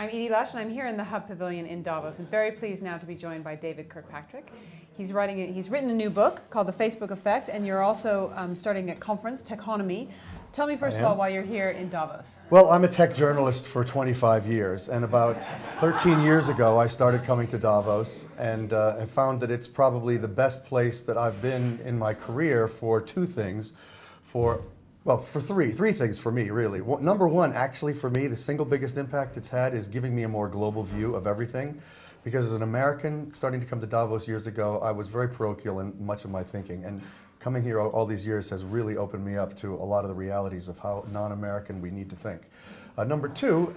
I'm Edie Lush, and I'm here in the Hub Pavilion in Davos. I'm very pleased now to be joined by David Kirkpatrick. He's written a new book called The Facebook Effect, and you're also starting a conference, Techonomy. Tell me first of all why you're here in Davos. Well, I'm a tech journalist for 25 years, and about 13 years ago I started coming to Davos, and I found that it's probably the best place that I've been in my career for two things. For three things for me, really. Number one, actually for me, the single biggest impact it's had is giving me a more global view of everything. Because as an American, starting to come to Davos years ago, I was very parochial in much of my thinking. And coming here all these years has really opened me up to a lot of the realities of how non-American we need to think. Number two,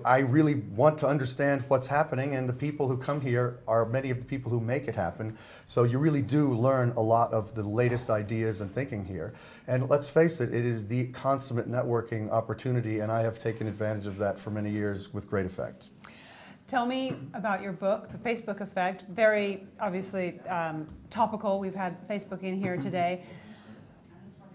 I really want to understand what's happening, and the people who come here are many of the people who make it happen. So you really do learn a lot of the latest ideas and thinking here. And let's face it, it is the consummate networking opportunity, and I have taken advantage of that for many years with great effect. Tell me about your book, The Facebook Effect. Very obviously topical. We've had Facebook in here today.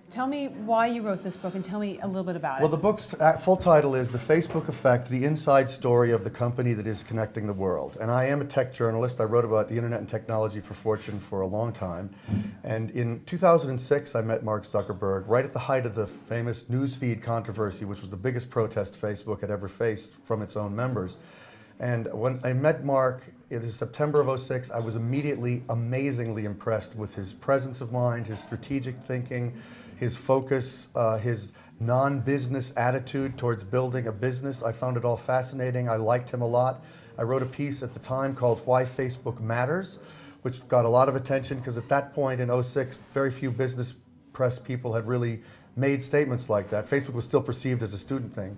Tell me why you wrote this book, and tell me a little bit about it. Well, the book's full title is The Facebook Effect, the inside story of the company that is connecting the world. And I am a tech journalist. I wrote about the internet and technology for Fortune for a long time. And in 2006, I met Mark Zuckerberg right at the height of the famous newsfeed controversy, which was the biggest protest Facebook had ever faced from its own members. And when I met Mark in September of '06, I was immediately amazingly impressed with his presence of mind, his strategic thinking, his focus, his non-business attitude towards building a business. I found it all fascinating. I liked him a lot. I wrote a piece at the time called Why Facebook Matters, which got a lot of attention because at that point in '06, very few business press people had really made statements like that. Facebook was still perceived as a student thing.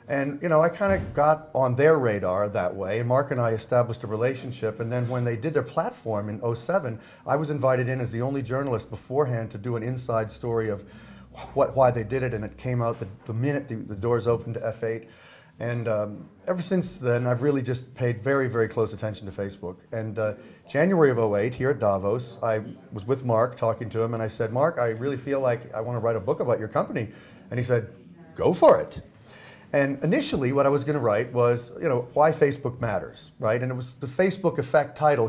And I kind of got on their radar that way, and Mark and I established a relationship, and then when they did their platform in '07, I was invited in as the only journalist beforehand to do an inside story of why they did it, and it came out the minute the doors opened to F8. And ever since then, I've really just paid very, very close attention to Facebook. And January of '08, here at Davos, I was with Mark talking to him, and I said, Mark, I really feel like I want to write a book about your company. And he said, go for it. And initially, what I was going to write was, why Facebook matters, right? And it was the Facebook Effect title,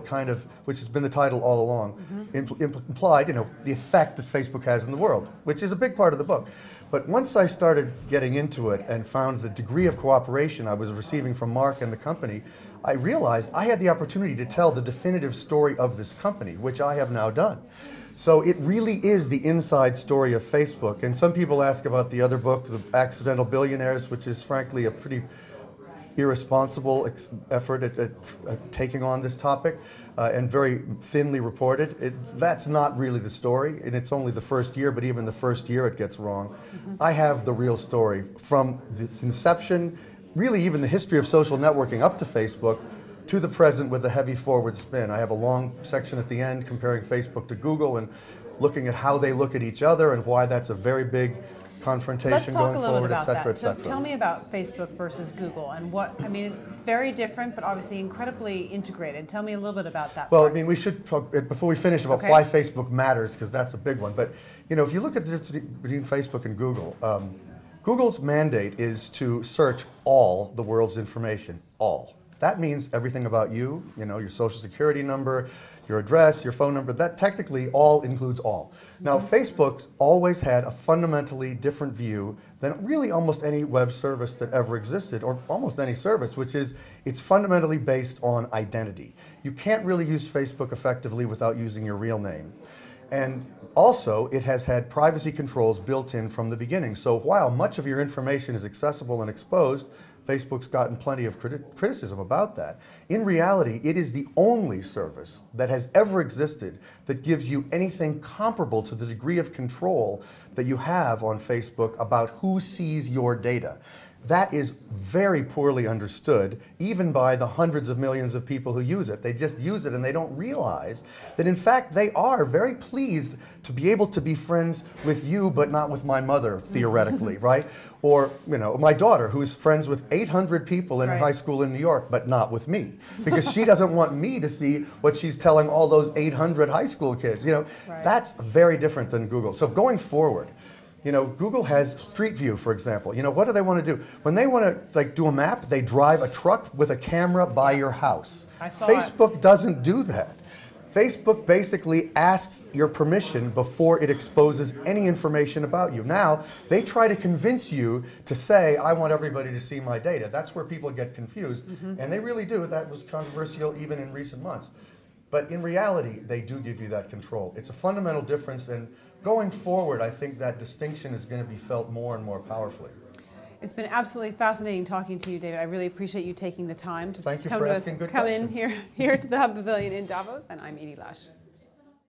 which has been the title all along, implied, the effect that Facebook has in the world, which is a big part of the book. But once I started getting into it and found the degree of cooperation I was receiving from Mark and the company, I realized I had the opportunity to tell the definitive story of this company, which I have now done. So it really is the inside story of Facebook. And some people ask about the other book, The Accidental Billionaires, which is frankly a pretty irresponsible effort at taking on this topic and very thinly reported. That's not really the story, and it's only the first year, but even the first year it gets wrong. I have the real story from its inception, really even the history of social networking up to Facebook, to the present with a heavy forward spin. I have a long section at the end comparing Facebook to Google and looking at how they look at each other and why that's a very big confrontation going forward, et cetera, et cetera. So tell me about Facebook versus Google and very different, but obviously incredibly integrated. Tell me a little bit about that. Well, we should talk, before we finish, about why Facebook matters, because that's a big one. But, if you look at the difference between Facebook and Google, Google's mandate is to search all the world's information, all. That means everything about you, your social security number, your address, your phone number, that technically all includes all. Now, Facebook's always had a fundamentally different view than really almost any web service that ever existed, or almost any service, which is it's fundamentally based on identity. You can't really use Facebook effectively without using your real name. And also, it has had privacy controls built in from the beginning. So while much of your information is accessible and exposed, Facebook's gotten plenty of criticism about that. In reality, it is the only service that has ever existed that gives you anything comparable to the degree of control that you have on Facebook about who sees your data. That is very poorly understood, even by the hundreds of millions of people who use it. They just use it and they don't realize that, in fact, they are very pleased to be able to be friends with you, but not with my mother, theoretically, right? Or, my daughter, who's friends with 800 people in high school in New York, but not with me, because she doesn't want me to see what she's telling all those 800 high school kids. That's very different than Google. So going forward, You know, Google has Street View, for example. You know, what do they want to do? When they want to like do a map, they drive a truck with a camera by your house. I saw Facebook doesn't do that. Facebook basically asks your permission before it exposes any information about you. Now, they try to convince you to say, I want everybody to see my data. That's where people get confused, and they really do. That was controversial even in recent months. But in reality, they do give you that control. It's a fundamental difference, and going forward, I think that distinction is going to be felt more and more powerfully. It's been absolutely fascinating talking to you, David. I really appreciate you taking the time to Thank you come for to asking us, good come questions. in here to the Hub Pavilion in Davos, and I'm Edie Lash.